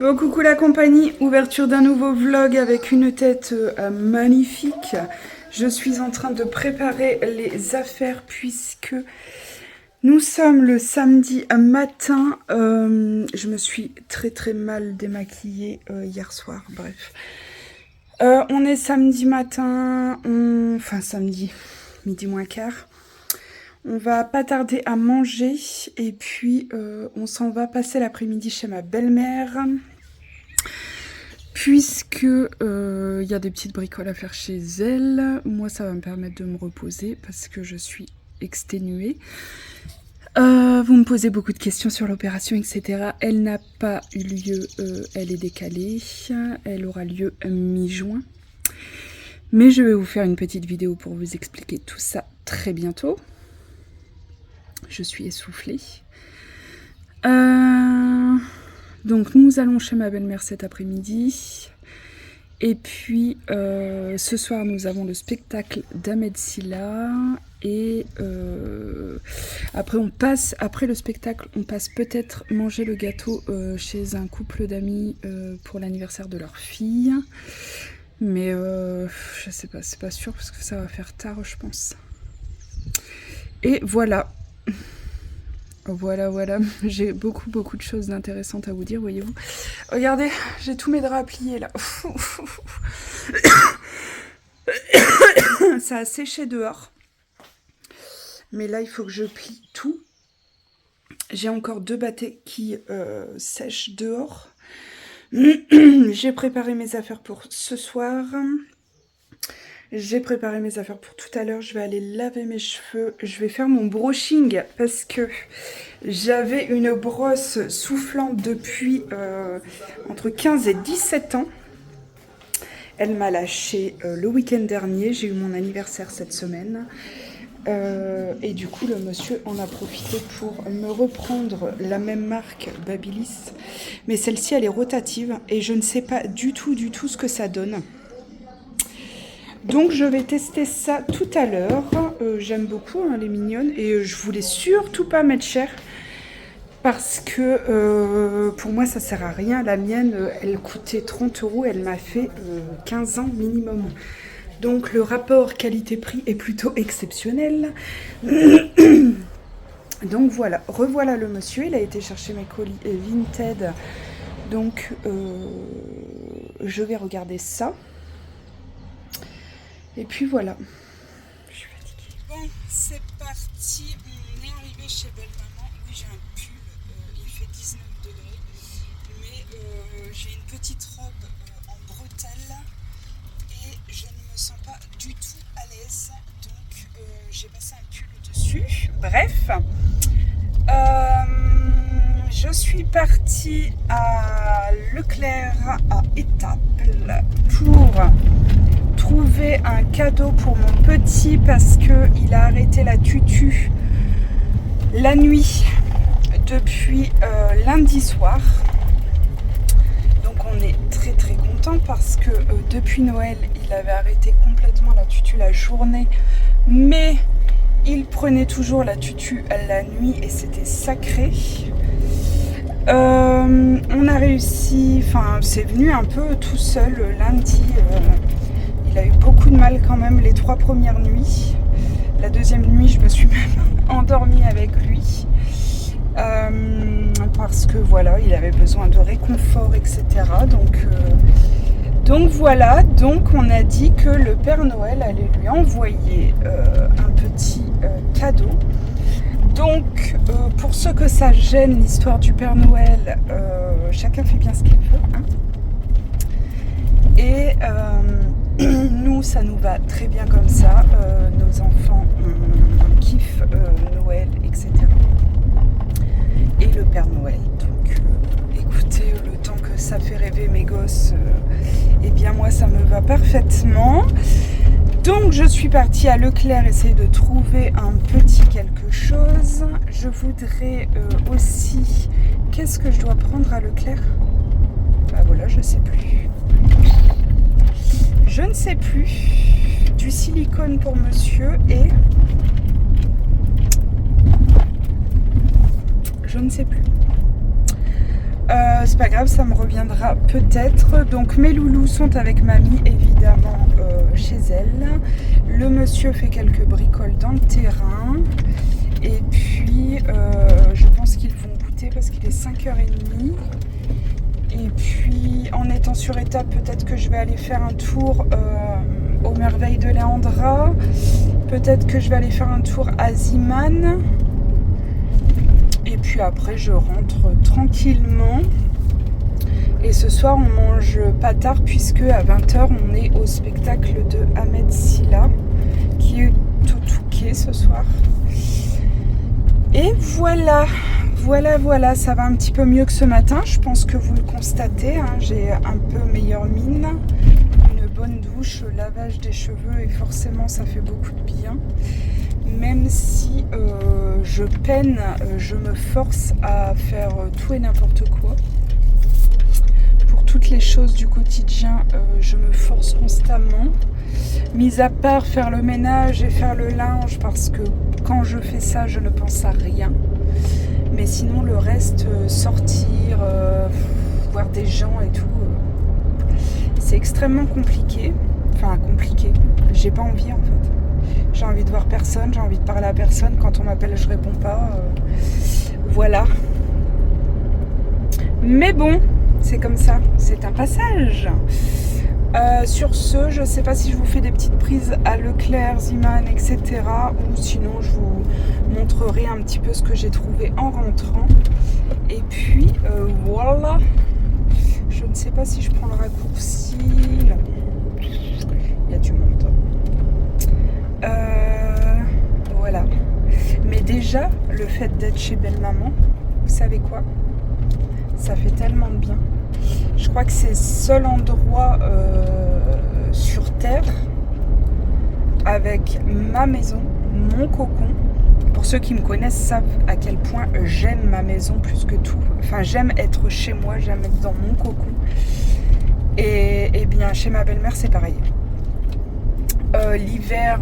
Bon, coucou la compagnie, ouverture d'un nouveau vlog avec une tête magnifique. Je suis en train de préparer les affaires puisque nous sommes le samedi matin. Je me suis très mal démaquillée hier soir, bref. On est samedi matin, enfin samedi, midi moins quart. On va pas tarder à manger et puis on s'en va passer l'après-midi chez ma belle-mère. Puisque y a des petites bricoles à faire chez elle, moi ça va me permettre de me reposer parce que je suis exténuée. Vous me posez beaucoup de questions sur l'opération, etc. Elle n'a pas eu lieu, elle est décalée. Elle aura lieu mi-juin. Mais je vais vous faire une petite vidéo pour vous expliquer tout ça très bientôt. Je suis essoufflée. Donc nous allons chez ma belle-mère cet après-midi. Et puis ce soir nous avons le spectacle d'Ahmed Silla. Et après le spectacle, on passe peut-être manger le gâteau chez un couple d'amis pour l'anniversaire de leur fille. Mais je sais pas, c'est pas sûr parce que ça va faire tard je pense. Et voilà. Voilà, j'ai beaucoup de choses intéressantes à vous dire, voyez-vous. Regardez, j'ai tous mes draps pliés là. Ça a séché dehors. Mais là, il faut que je plie tout. J'ai encore 2 bâtés qui sèchent dehors. J'ai préparé mes affaires pour ce soir. J'ai préparé mes affaires pour tout à l'heure. Je vais aller laver mes cheveux. Je vais faire mon brushing parce que j'avais une brosse soufflante depuis entre 15 et 17 ans. Elle m'a lâché le week-end dernier. J'ai eu mon anniversaire cette semaine. Et du coup, le monsieur en a profité pour me reprendre la même marque Babyliss. Mais celle-ci, elle est rotative et je ne sais pas du tout ce que ça donne. Donc je vais tester ça tout à l'heure. J'aime beaucoup, hein, elle est mignonne. Et je voulais surtout pas mettre cher. Parce que pour moi ça sert à rien. La mienne, elle coûtait 30 €. Elle m'a fait 15 ans minimum. Donc le rapport qualité-prix est plutôt exceptionnel. Donc voilà, revoilà le monsieur. Il a été chercher mes colis Vinted. Donc je vais regarder ça. Et puis voilà. Je suis fatiguée. Bon, c'est parti. On est arrivé chez Belle-Maman. Oui, j'ai un pull. Il fait 19 degrés. Mais j'ai une petite robe en bretelles. Et je ne me sens pas du tout à l'aise. Donc, j'ai passé un pull dessus. Bref. Je suis partie à Leclerc, à Étaples, pour trouver un cadeau pour mon petit parce qu'il a arrêté la tutu la nuit depuis lundi soir. Donc on est très content parce que depuis Noël il avait arrêté complètement la tutu la journée, mais il prenait toujours la tutu la nuit et c'était sacré. On a réussi, enfin c'est venu un peu tout seul lundi. Il a eu beaucoup de mal quand même les 3 premières nuits. La deuxième nuit, je me suis même endormie avec lui. Parce que voilà, il avait besoin de réconfort, etc. Donc voilà, donc on a dit que le Père Noël allait lui envoyer un petit cadeau. Donc pour ceux que ça gêne l'histoire du Père Noël, chacun fait bien ce qu'il veut. Hein. Et nous, ça nous va très bien comme ça. Nos enfants kiffent Noël, etc. Et le Père Noël. Donc, écoutez, le temps que ça fait rêver mes gosses, eh bien moi, ça me va parfaitement. Donc, je suis partie à Leclerc essayer de trouver un petit quelque chose. Je voudrais aussi... Qu'est-ce que je dois prendre à Leclerc? Bah voilà, je sais plus. Je ne sais plus. Du silicone pour monsieur et... Je ne sais plus. C'est pas grave, ça me reviendra peut-être. Donc mes loulous sont avec mamie, évidemment, chez elle. Le monsieur fait quelques bricoles dans le terrain. Et puis, je pense qu'ils vont goûter parce qu'il est 5h30. Et puis, en étant sur étape, peut-être que je vais aller faire un tour aux Merveilles de Leandra. Peut-être que je vais aller faire un tour à Ziman. Et puis après, je rentre tranquillement. Et ce soir, on mange pas tard puisque à 20h, on est au spectacle de Ahmed Silla qui est au Touquet ce soir. Et voilà, voilà, ça va un petit peu mieux que ce matin. Je pense que vous le constatez, hein, j'ai un peu meilleure mine, une bonne douche, lavage des cheveux et forcément ça fait beaucoup de bien. Même si je peine, je me force à faire tout et n'importe quoi. Pour toutes les choses du quotidien, je me force constamment. Mis à part faire le ménage et faire le linge, parce que quand je fais ça, je ne pense à rien. Mais sinon, le reste, sortir, voir des gens et tout, c'est extrêmement compliqué. Enfin, compliqué. J'ai pas envie, en fait. J'ai envie de voir personne, j'ai envie de parler à personne. Quand on m'appelle, je réponds pas. Voilà. Mais bon, c'est comme ça. C'est un passage. Sur ce, je ne sais pas si je vous fais des petites prises à Leclerc, Ziman, etc. Ou sinon, je vous montrerai un petit peu ce que j'ai trouvé en rentrant. Et puis, voilà. Je ne sais pas si je prends le raccourci. Non. Il y a du monde. Voilà. Mais déjà, le fait d'être chez belle-maman, vous savez quoi? Ça fait tellement de bien. Je crois que c'est le seul endroit sur Terre avec ma maison, mon cocon. Pour ceux qui me connaissent savent à quel point j'aime ma maison plus que tout. Enfin, j'aime être chez moi, j'aime être dans mon cocon. Et bien, chez ma belle-mère, c'est pareil. L'hiver,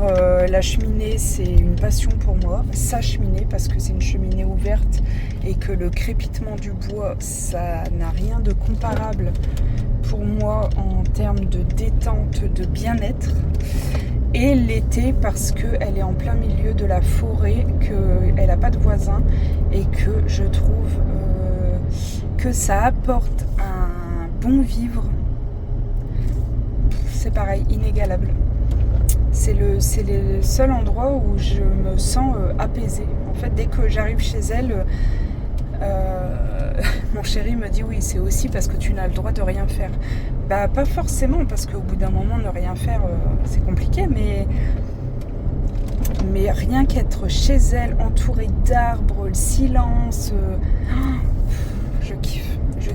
la cheminée, c'est une passion pour moi. Sa cheminée, parce que c'est une cheminée ouverte et que le crépitement du bois, ça n'a rien de comparable pour moi en termes de détente, de bien-être. Et l'été, parce qu'elle est en plein milieu de la forêt, qu'elle n'a pas de voisins et que je trouve que ça apporte un bon vivre. C'est pareil, inégalable. C'est le seul endroit où je me sens apaisée. En fait, dès que j'arrive chez elle, mon chéri me dit oui, c'est aussi parce que tu n'as le droit de rien faire. Bah, pas forcément, parce qu'au bout d'un moment, ne rien faire, c'est compliqué, mais rien qu'être chez elle, entourée d'arbres, le silence, je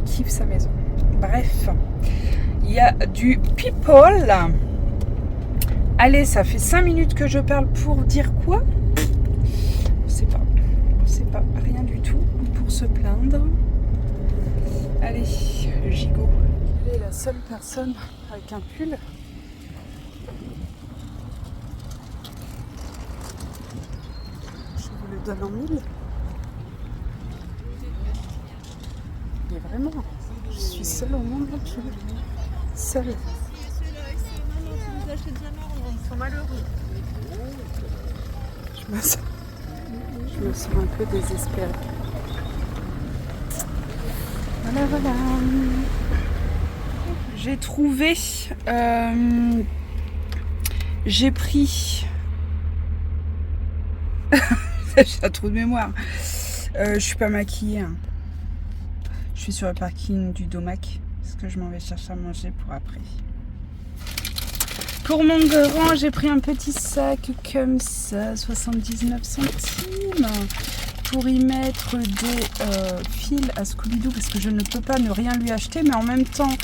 kiffe sa maison. Bref, il y a du people. Allez, ça fait 5 minutes que je parle pour dire quoi? C'est pas rien du tout pour se plaindre. Allez, gigot. Elle est la seule personne avec un pull. Je vous le donne en 1000. Mais vraiment, je suis seule au monde là-dessus. Seule. Ils sont malheureux. Je me sens un peu désespérée. Voilà. J'ai trouvé. J'ai pris. J'ai un trou de mémoire. Je suis pas maquillée. Hein. Je suis sur le parking du Domac. Parce que je m'en vais chercher à manger pour après. Pour mon grand, j'ai pris un petit sac comme ça, 79 centimes, pour y mettre des fils à Scooby-Doo, parce que je ne peux pas ne rien lui acheter, mais en même temps,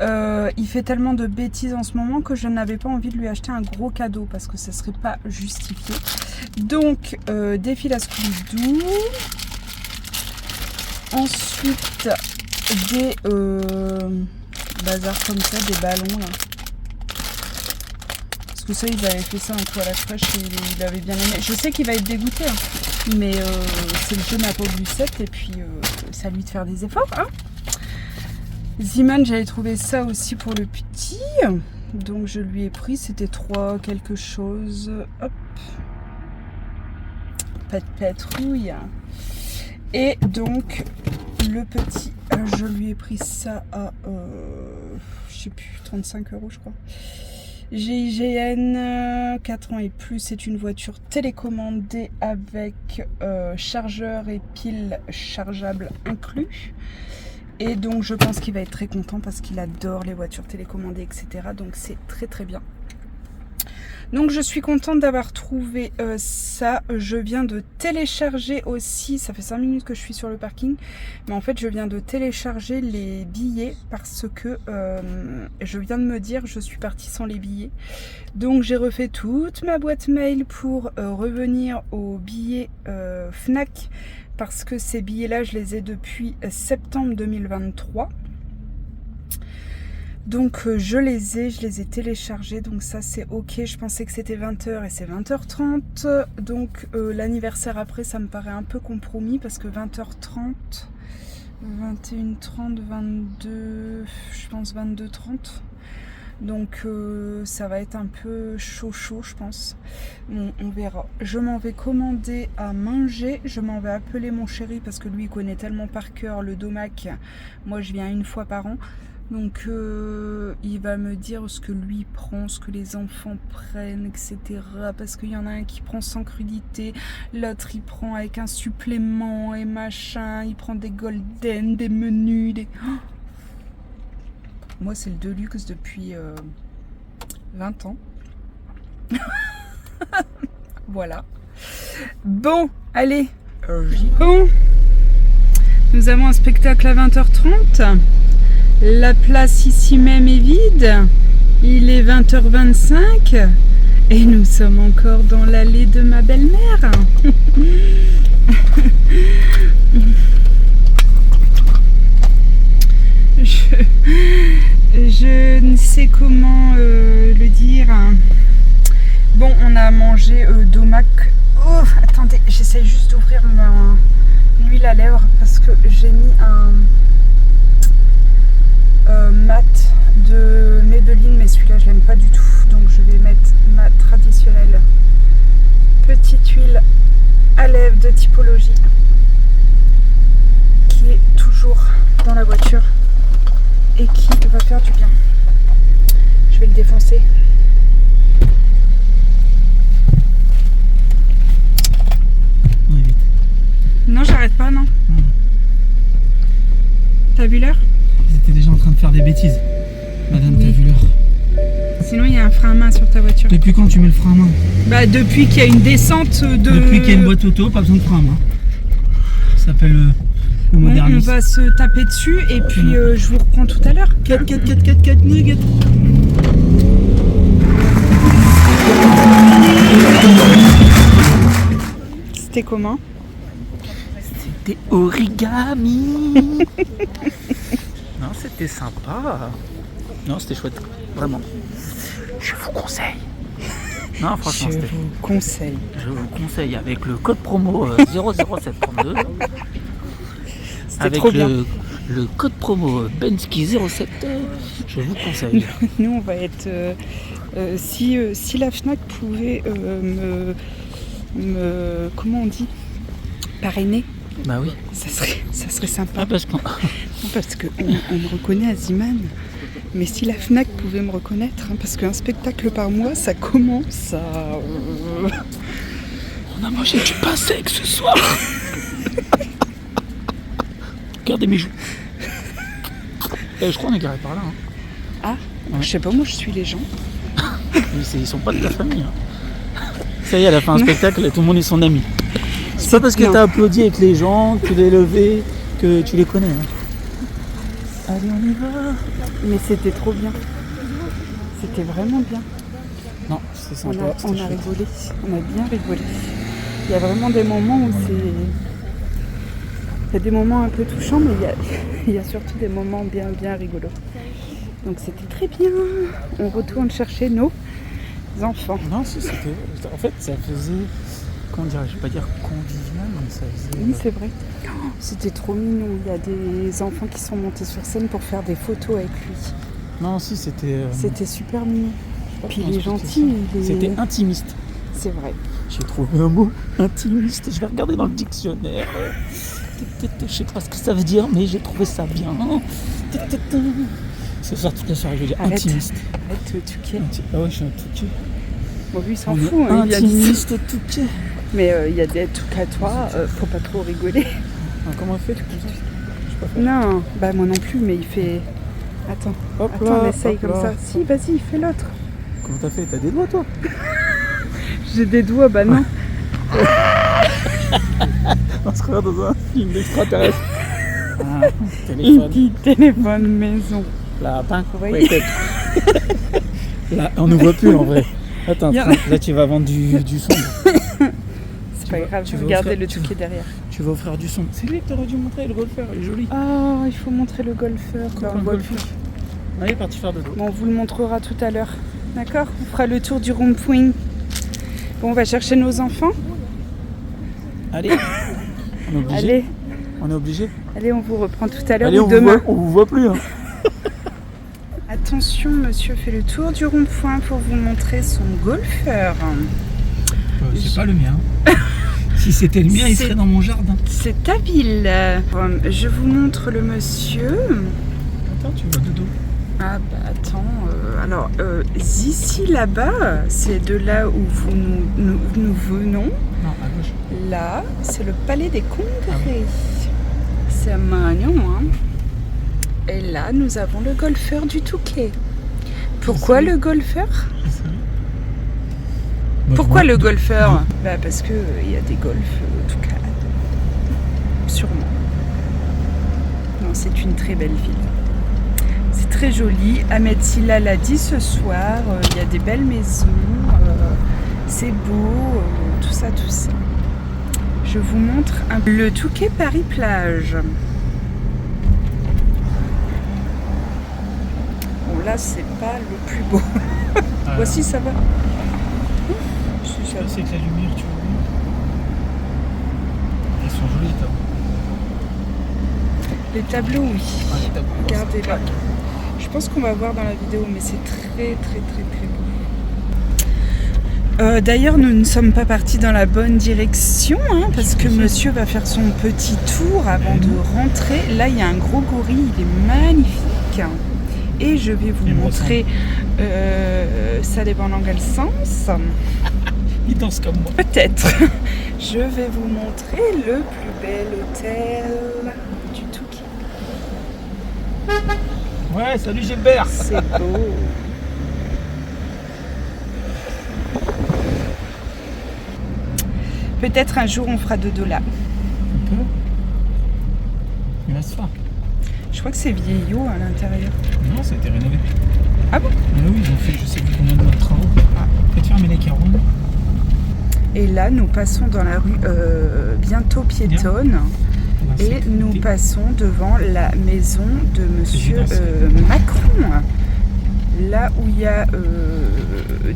il fait tellement de bêtises en ce moment que je n'avais pas envie de lui acheter un gros cadeau, parce que ça ne serait pas justifié. Donc, des fils à Scooby-Doo. Ensuite, des bazars comme ça, des ballons, là. Tout ça, ils avaient fait ça un coup à la crèche et il avait bien aimé. Je sais qu'il va être dégoûté, hein, mais c'est le jeu n'a pas voulu 7 et puis c'est à lui de faire des efforts. Hein. Ziman, j'avais trouvé ça aussi pour le petit. Donc je lui ai pris, c'était 3 quelque chose. Hop. Pas de patrouille. Et donc le petit, je lui ai pris ça à, je sais plus, 35 € je crois. GIGN, 4 ans et plus, c'est une voiture télécommandée avec chargeur et pile chargeable inclus. Et donc je pense qu'il va être très content parce qu'il adore les voitures télécommandées, etc. Donc c'est très très bien. Donc je suis contente d'avoir trouvé ça. Je viens de télécharger aussi, ça fait 5 minutes que je suis sur le parking, mais en fait je viens de télécharger les billets parce que je viens de me dire je suis partie sans les billets. Donc j'ai refait toute ma boîte mail pour revenir aux billets Fnac parce que ces billets là je les ai depuis septembre 2023. Donc je les ai téléchargés, donc ça c'est ok. Je pensais que c'était 20h et c'est 20h30. Donc l'anniversaire après ça me paraît un peu compromis parce que 20h30, 21h30, 22, je pense 22h30. Donc ça va être un peu chaud je pense. Bon, on verra. Je m'en vais commander à manger. Je m'en vais appeler mon chéri parce que lui il connaît tellement par cœur le Domac. Moi je viens une fois par an. Donc il va me dire ce que lui prend, ce que les enfants prennent, etc. Parce qu'il y en a un qui prend sans crudité, l'autre il prend avec un supplément et machin, il prend des golden, des menus, des... Oh, moi c'est le Deluxe depuis 20 ans. Voilà. Bon, allez. Bon. Nous avons un spectacle à 20h30. La place ici même est vide. Il est 20h25 et nous sommes encore dans l'allée de ma belle-mère. Je ne sais comment le dire. Bon, on a mangé Domac. Oh, attendez, j'essaye juste d'ouvrir ma huile à lèvres parce que j'ai mis un mat de Maybelline, mais celui-là je l'aime pas du tout, donc je vais mettre ma traditionnelle petite huile à lèvres de Typologie qui est toujours dans la voiture et qui va faire du bien. Je vais le défoncer. Oui, vite. Non, j'arrête pas, non. T'as vu l'heure? Ils étaient déjà en train de faire des bêtises. Madame, Oui. t'as vu l'heure? Sinon, il y a un frein à main sur ta voiture. Depuis quand tu mets le frein à main? Bah, depuis qu'il y a une descente de... Depuis qu'il y a une boîte auto, pas besoin de frein à main. Ça s'appelle le Bon, on modernisme. va se taper dessus et puis je vous reprends tout à l'heure. 4 nuggets. C'était comment? C'était origami. Non, c'était sympa. Non, c'était chouette. Vraiment. Je vous conseille. Non, franchement, Je vous conseille. Je vous conseille avec le code promo 00732. C'était trop bien. Le code promo Bensky07, je vous conseille. Nous, on va être... si la Fnac pouvait me... Comment on dit? Parrainer. Bah oui. Ça serait sympa. Ah, parce qu'on... Parce qu'on me reconnaît à Ziman. Mais si la Fnac pouvait me reconnaître, hein, parce qu'un spectacle par mois, ça commence à... On a mangé du pain sec ce soir. Regardez mes joues. Je crois qu'on est garé par là. Hein. Ah, Ouais. je sais pas, moi je suis les gens. Ils sont pas de ta famille. Hein. Ça y est, à la fin d'un spectacle, tout le monde est son ami. C'est pas parce que Non. t'as applaudi avec les gens, que tu les levé, que tu les connais. Hein. Allez, on y va. Mais c'était trop bien. C'était vraiment bien. Non, c'est On sympa. a rigolé. On a bien rigolé. Il y a vraiment des moments où c'est... Il y a des moments un peu touchants, mais il y a surtout des moments bien rigolos. Donc c'était très bien. On retourne chercher nos enfants. Non, c'était... En fait, ça faisait... Comment dire? Je vais pas dire convivial, Ça faisait, Oui, c'est vrai. Oh, c'était trop mignon. Il y a des enfants qui sont montés sur scène pour faire des photos avec lui. Non, si, c'était. C'était super mignon. Puis il est Comment gentil. expliquer ça. Il est... C'était intimiste. C'est vrai. J'ai trouvé un mot intimiste. Je vais regarder dans le dictionnaire. Je sais pas ce que ça veut dire, mais j'ai trouvé ça bien. Ce soir, toute la soirée, je vais dire Arrête. intimiste. Arrête, Touquet. Ah ouais, je suis un touquet. Bon, lui, il s'en On fout. est Hein, il a dit ça. intimiste touquet. Mais il y a des trucs à toi. Faut pas trop rigoler. Ah, comment on fait comme ça? Je sais pas faire. Non, bah moi non plus, mais il fait... Attends, Hop attends, là, on essaye hop comme là. ça. Si, vas-y, fais l'autre. Comment t'as fait? T'as des doigts, toi? J'ai des doigts, bah non. On se regarde dans un film d'extraterrestre. Ah, Il téléphone. dit téléphone maison. Lapin. Vous voyez? Ouais, peut-être. Là, on ne voit plus en vrai. Attends, Y a- là tu vas vendre du son. C'est pas grave, tu je veux regardais offrir- le tu Touquet derrière. Tu vas offrir du son. C'est lui que t'aurais dû montrer, le golfeur, il est joli. Ah, il faut montrer le golfeur. Bah, on le voit golfeur. plus. Allez, parti faire de l'eau. Bon, on vous le montrera tout à l'heure. D'accord? On fera le tour du rond-point. Bon, on va chercher nos enfants. Allez. On est obligé. Allez, On est obligé. allez, on vous reprend tout à l'heure Allez, ou demain. on vous voit plus. Hein. Attention, monsieur fait le tour du rond-point pour vous montrer son golfeur. C'est pas le mien. Si c'était le mien, il C'est- serait dans mon jardin. C'est habile. Je vous montre le monsieur. Attends, tu vois dodo. Ah bah attends, alors ici là-bas, c'est de là où nous venons. Non, à gauche. Là, c'est le palais des congrès. C'est mignon, hein. Et là, nous avons le golfeur du Touquet. Pourquoi le golfeur? Pourquoi le golfeur? Bah parce que il y a des golfs au Touquet. Sûrement. Non, c'est une très belle ville. C'est très joli. Ahmed Silla l'a dit ce soir. Il y a des belles maisons. C'est beau. Tout ça, tout ça. Je vous montre le Touquet Paris-Plage. Bon, là, c'est pas le plus beau. Voici, ça va. Si, ça va. C'est que la lumière, tu vois. Ils sont jolis, les tableaux. Les tableaux, oui. Les tableaux. Regardez-là. Je pense qu'on va voir dans la vidéo, mais c'est très très très très beau. D'ailleurs, nous ne sommes pas partis dans la bonne direction, hein, parce que monsieur va faire son petit tour avant de rentrer. Là, il y a un gros gorille, il est magnifique. Et je vais vous Il me montrer, ça dépend dans quel sens. Ils dansent comme moi. Peut-être. Je vais vous montrer le plus bel hôtel du Touquet. Ouais, salut Gilbert. C'est beau. Peut-être un jour on fera dodo là. On peut. Il va se faire. Je crois que c'est vieillot à l'intérieur. Non, ça a été rénové. Ah bon? Mais oui, ils ont fait je sais plus combien de travaux. Faites fermer les carreaux. Et là nous passons dans la rue bientôt piétonne. Et nous passons devant la maison de monsieur Macron. Là où il y a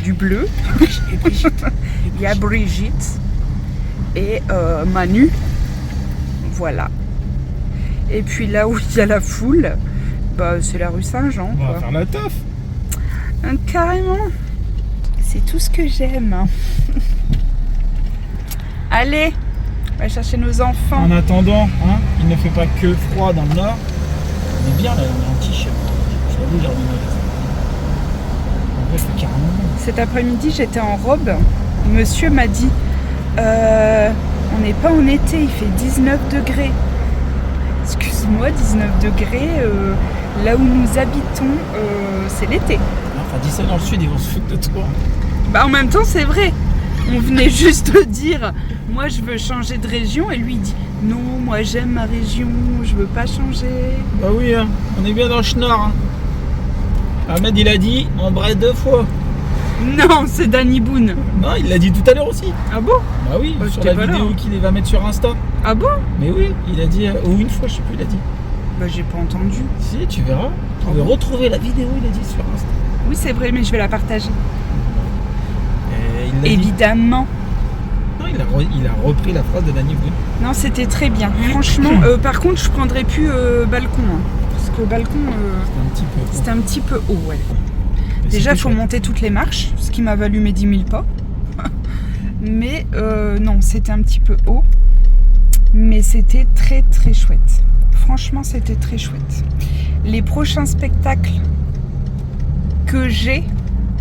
du bleu. Il y a Brigitte et Manu. Voilà. Et puis là où il y a la foule, bah, c'est la rue Saint-Jean. On va Quoi. faire la teuf. Carrément. C'est tout ce que j'aime. Allez, on va chercher nos enfants. En attendant, hein, il ne fait pas que froid dans le nord. On est bien là, on est en t-shirt. J'avoue, j'ai envie de mettre. En vrai, c'est carrément bon. Cet après-midi, j'étais en robe. Monsieur m'a dit on n'est pas en été, il fait 19 degrés. Excuse-moi, 19 degrés, là où nous habitons, c'est l'été. Enfin, dis ça dans le sud, ils vont se foutre de toi. Bah en même temps, c'est vrai. On venait juste de dire, moi je veux changer de région, et lui il dit, non, moi j'aime ma région, je veux pas changer. Bah oui, hein, on est bien dans le schnorr. Hein. Ahmed, il a dit, on braille 2 fois. Non, c'est Danny Boone. Non, il l'a dit tout à l'heure aussi. Ah bon? Bah oui, Bah, sur j'étais la pas là, vidéo hein. qu'il va mettre sur Insta. Ah bon? Mais oui, il a dit, ou une fois, je sais plus, il a dit. Bah j'ai pas entendu. Si, tu verras. Tu peux retrouver la vidéo, il a dit sur Insta. Oui, c'est vrai, mais je vais la partager. Et il l'a dit. Évidemment. Non, il a repris la phrase de Danny Boone. Non, c'était très bien. Franchement, par contre, je prendrais plus balcon. Hein, parce que balcon, c'était un petit peu haut. Ouais. Déjà, il faut monter toutes les marches, ce qui m'a valu mes 10 000 pas. Mais non, c'était un petit peu haut. Mais c'était très très chouette. Franchement, c'était très chouette. Les prochains spectacles que j'ai,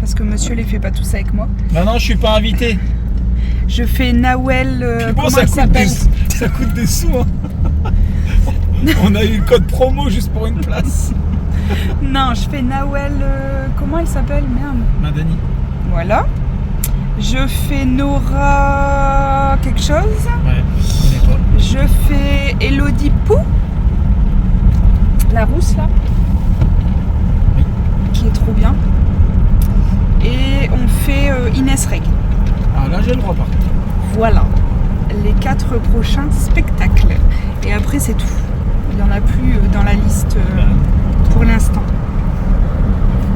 parce que monsieur les fait pas tous avec moi. Bah non, je suis pas invité. Je fais Nawel. Bon, ça coûte des sous. Hein. On a eu le code promo juste pour une place. Non, je fais Nawel. Comment elle s'appelle? Merde. Madani. Voilà. Je fais Nora quelque chose. Ouais, je connais pas. Je fais Elodie Pou. La rousse là. Oui. Qui est trop bien. Et on fait Inès Reg. Ah là j'ai le droit par contre. Voilà. Les 4 prochains spectacles. Et après c'est tout. Il n'y en a plus dans la liste pour l'instant.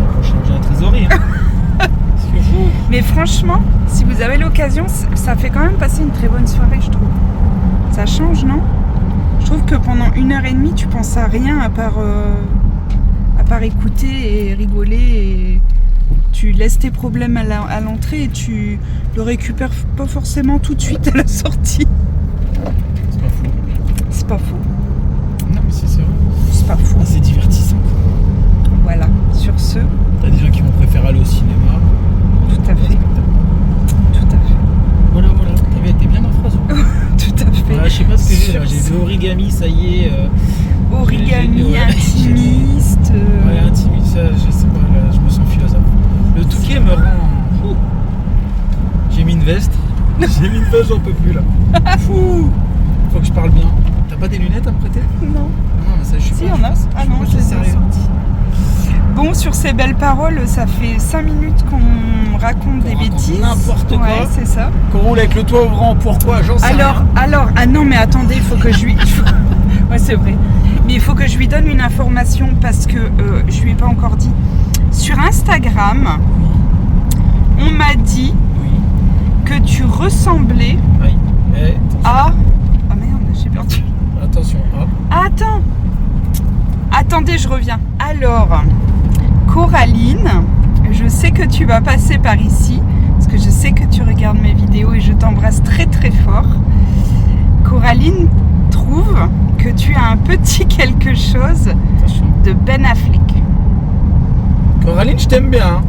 On va changer la trésorerie. Hein. C'est fou. Mais franchement, si vous avez l'occasion, ça fait quand même passer une très bonne soirée, je trouve. Ça change, non? Je trouve que pendant 1h30, tu penses à rien à part écouter et rigoler. Et tu laisses tes problèmes à l'entrée et tu le récupères pas forcément tout de suite à la sortie. C'est pas faux. C'est pas faux. Non mais c'est vrai. C'est pas faux. Ah, c'est divertissant. Voilà, sur ce. T'as des gens qui vont préférer aller au cinéma. Tout à fait. Tout à fait. Voilà. T'es bien ma phrase. Tout à fait. Ouais, je sais pas ce que j'ai là. J'ai vu origami, ça y est. Origami, intimiste. Ouais, intimiste, ça, je sais pas, là, je me sens philosophe. Le Touquet me rend. Ouh. J'ai mis une veste. J'en peux plus là. Fou. Faut que je parle bien. T'as pas des lunettes à me prêter? Non. Non, mais ça, je suis Si, pas. il y en a. Ah non, je les ai sortis. Bon, sur ces belles paroles, ça fait 5 minutes qu'on raconte des bêtises. N'importe quoi. Ouais, c'est ça. Qu'on roule avec le toit ouvrant, pourquoi? J'en sais rien. Ah non, mais attendez, il faut que je lui. Ouais, c'est vrai. Mais il faut que je lui donne une information parce que je lui ai pas encore dit. Sur Instagram, on m'a dit que tu ressemblais Oui. à. Ah merde, j'ai perdu. Attention. Hop. Attends. Attendez, je reviens. Alors, Coraline, je sais que tu vas passer par ici, parce que je sais que tu regardes mes vidéos et je t'embrasse très très fort. Coraline trouve que tu as un petit quelque chose Attention. de Ben Affleck. Coraline, je t'aime bien. Hein.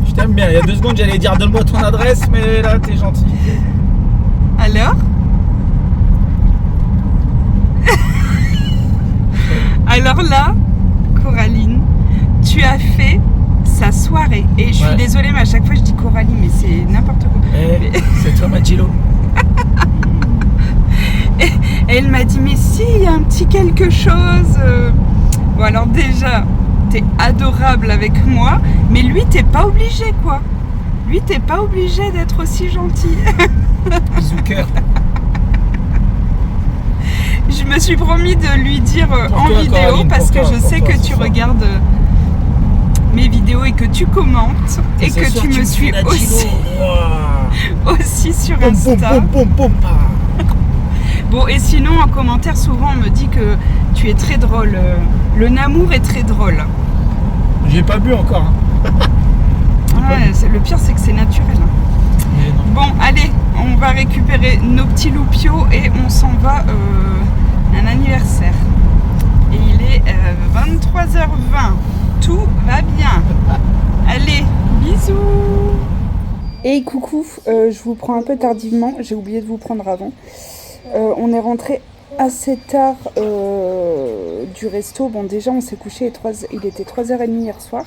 Je t'aime bien. Il y a 2 secondes, j'allais dire donne-moi ton adresse, mais là, t'es gentil. Alors Alors là, Coraline, tu as fait sa soirée. Et je suis désolée, mais à chaque fois je dis Coraline, mais c'est n'importe quoi. C'est toi, Magillo. Et elle m'a dit, mais si, il y a un petit quelque chose. Bon, alors déjà, t'es adorable avec moi, mais lui, t'es pas obligé, quoi. Lui, t'es pas obligé d'être aussi gentil. Bisous cœur. Je me suis promis de lui dire en vidéo, Coraline, parce que je sais que tu regardes mes vidéos et que tu commentes et que tu me suis aussi sur Insta. Bon, et sinon en commentaire souvent on me dit que tu es très drôle. Le Namour est très drôle. J'ai pas bu encore. Hein. Ouais, le pire c'est que c'est naturel. Bon, allez, on va récupérer nos petits loupiaux et on s'en va à un anniversaire. Et il est 23h20. Tout va bien. Allez, bisous. Et coucou, je vous prends un peu tardivement. J'ai oublié de vous prendre avant. On est rentré assez tard du resto. Bon, déjà, on s'est couché, il était 3h30 hier soir.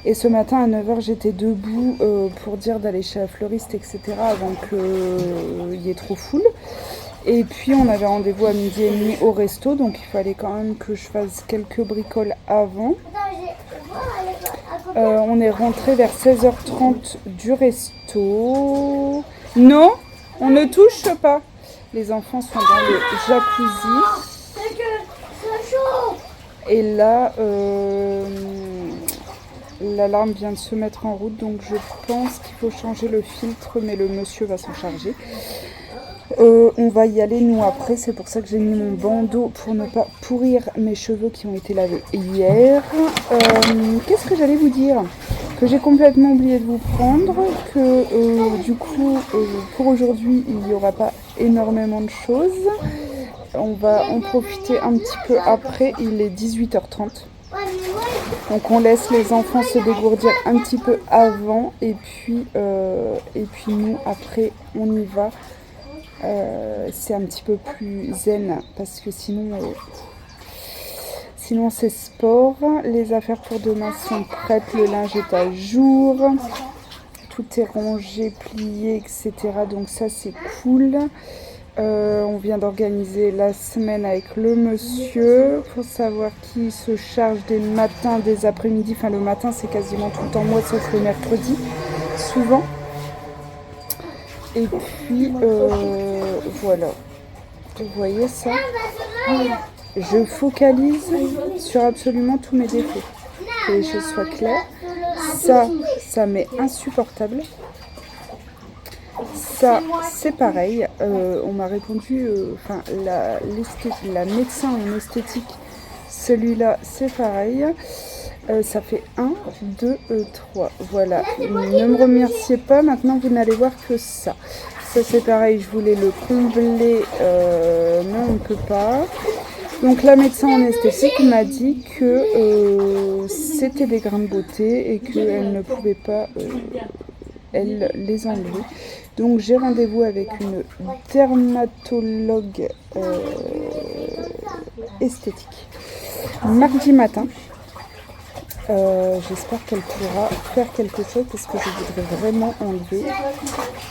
Et ce matin, à 9h, j'étais debout pour dire d'aller chez la fleuriste, etc. avant qu'il y ait trop foule. Et puis, on avait rendez-vous à 12h30 au resto. Donc, il fallait quand même que je fasse quelques bricoles avant. On est rentré vers 16h30 du resto. Non, on ne touche pas. Les enfants sont dans le jacuzzi. Et là, l'alarme vient de se mettre en route, donc je pense qu'il faut changer le filtre, mais le monsieur va s'en charger. On va y aller nous après, c'est pour ça que j'ai mis mon bandeau pour ne pas pourrir mes cheveux qui ont été lavés hier. Qu'est-ce que j'allais vous dire? Que j'ai complètement oublié de vous prendre, que du coup pour aujourd'hui il n'y aura pas énormément de choses. On va en profiter un petit peu après, il est 18h30. Donc on laisse les enfants se dégourdir un petit peu avant et puis nous après on y va. C'est un petit peu plus zen parce que sinon c'est sport. Les affaires pour demain sont prêtes, le linge est à jour, tout est rangé, plié, etc. Donc ça c'est cool. On vient d'organiser la semaine avec le monsieur pour savoir qui se charge des matins, des après-midi. Enfin le matin c'est quasiment tout le temps moi sauf le mercredi souvent. Et puis voilà, vous voyez ça, je focalise sur absolument tous mes défauts, que les choses soient claires. Ça m'est insupportable. Ça c'est pareil, on m'a répondu, la médecin en esthétique, celui-là c'est pareil. Ça fait 1, 2, 3. Voilà. Ne me remerciez pas. Maintenant, vous n'allez voir que ça. Ça, c'est pareil. Je voulais le combler. Mais on ne peut pas. Donc, la médecin en esthétique m'a dit que c'était des grains de beauté et qu'elle ne pouvait pas elle les enlever. Donc, j'ai rendez-vous avec une dermatologue esthétique mardi matin. J'espère qu'elle pourra faire quelque chose parce que je voudrais vraiment enlever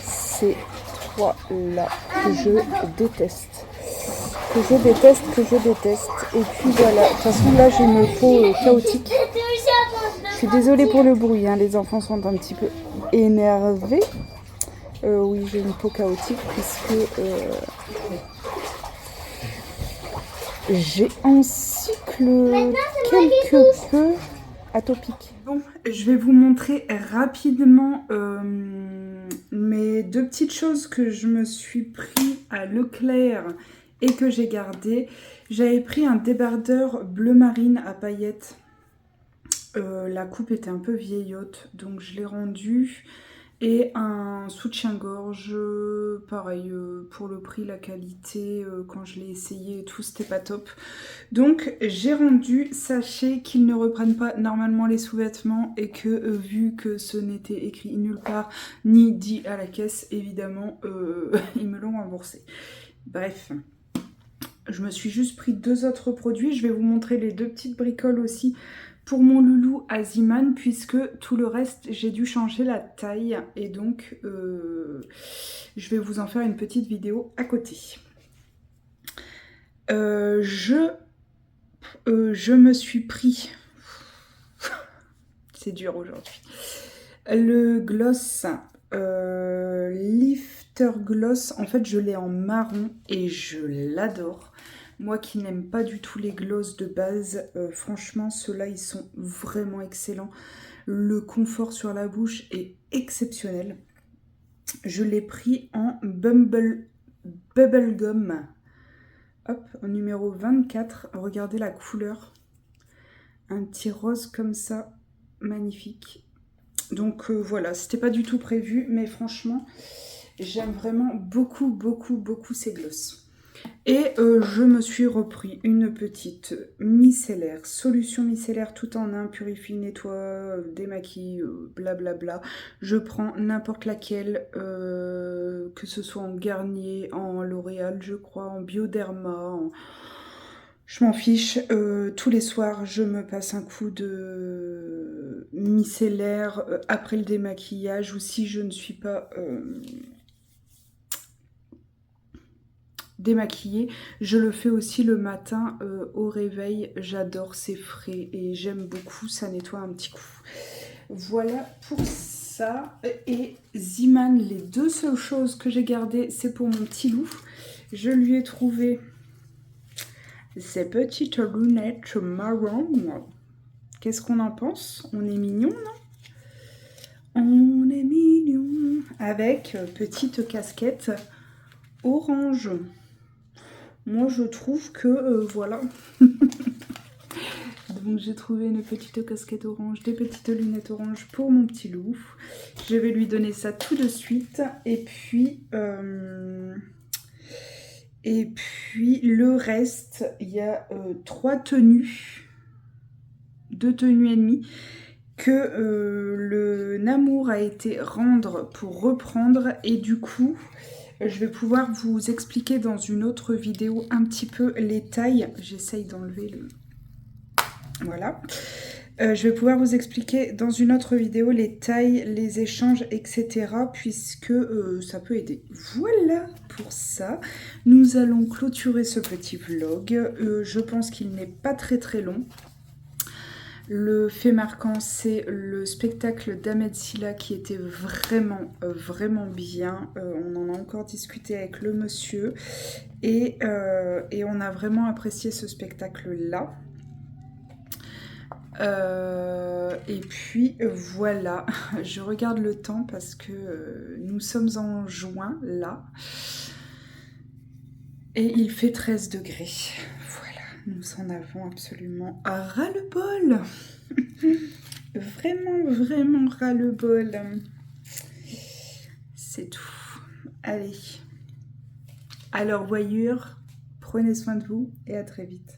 ces trois-là que je déteste. Et puis voilà, de toute façon là j'ai une peau chaotique. Je suis désolée pour le bruit, hein. Les enfants sont un petit peu énervés. Oui, j'ai une peau chaotique puisque j'ai un cycle quelque peu atopique. Bon, je vais vous montrer rapidement mes deux petites choses que je me suis pris à Leclerc et que j'ai gardé. J'avais pris un débardeur bleu marine à paillettes. La coupe était un peu vieillotte, donc je l'ai rendu. Et un soutien-gorge, pareil, pour le prix, la qualité, quand je l'ai essayé et tout, c'était pas top. Donc j'ai rendu, sachez qu'ils ne reprennent pas normalement les sous-vêtements et que vu que ce n'était écrit nulle part, ni dit à la caisse, évidemment, ils me l'ont remboursé. Bref, je me suis juste pris 2 autres produits, je vais vous montrer les 2 petites bricoles aussi, pour mon loulou Aziman, puisque tout le reste, j'ai dû changer la taille. Et donc, je vais vous en faire une petite vidéo à côté. Je me suis pris... C'est dur aujourd'hui. Le gloss Lifter Gloss. En fait, je l'ai en marron et je l'adore. Moi qui n'aime pas du tout les gloss de base, franchement, ceux-là, ils sont vraiment excellents. Le confort sur la bouche est exceptionnel. Je l'ai pris en Bubblegum. Hop, au numéro 24. Regardez la couleur. Un petit rose comme ça, magnifique. Donc voilà, c'était pas du tout prévu, mais franchement, j'aime vraiment beaucoup, beaucoup, beaucoup ces gloss. Et je me suis repris une petite micellaire, solution micellaire tout en un, purifie, nettoie, démaquille, blablabla. Je prends n'importe laquelle, que ce soit en Garnier, en L'Oréal, je crois, en Bioderma, je m'en fiche. Tous les soirs, je me passe un coup de micellaire après le démaquillage, ou si je ne suis pas... démaquillée, je le fais aussi le matin au réveil. J'adore, c'est frais et j'aime beaucoup, ça nettoie un petit coup. Voilà pour ça. Et Ziman, les 2 seules choses que j'ai gardées, c'est pour mon petit loup. Je lui ai trouvé ces petites lunettes marron Qu'est-ce qu'on en pense? On est mignon, non? On est mignon. Avec petite casquette orange. Moi, je trouve que, voilà. Donc, j'ai trouvé une petite casquette orange, des petites lunettes oranges pour mon petit loup. Je vais lui donner ça tout de suite. Et puis le reste, il y a 3 tenues. 2 tenues et demie que le Namour a été rendre pour reprendre. Et du coup, je vais pouvoir vous expliquer dans une autre vidéo un petit peu les tailles. J'essaye d'enlever le... Voilà. Je vais pouvoir vous expliquer dans une autre vidéo les tailles, les échanges, etc. Puisque ça peut aider. Voilà pour ça. Nous allons clôturer ce petit vlog. Je pense qu'il n'est pas très très long. Le fait marquant, c'est le spectacle d'Ahmed Silla qui était vraiment, vraiment bien. On en a encore discuté avec le monsieur et on a vraiment apprécié ce spectacle-là. Et puis voilà, je regarde le temps parce que nous sommes en juin là et il fait 13 degrés. Voilà, nous en avons absolument ras-le-bol. Vraiment, vraiment ras-le-bol. C'est tout. Allez, à leur voyure, prenez soin de vous et à très vite.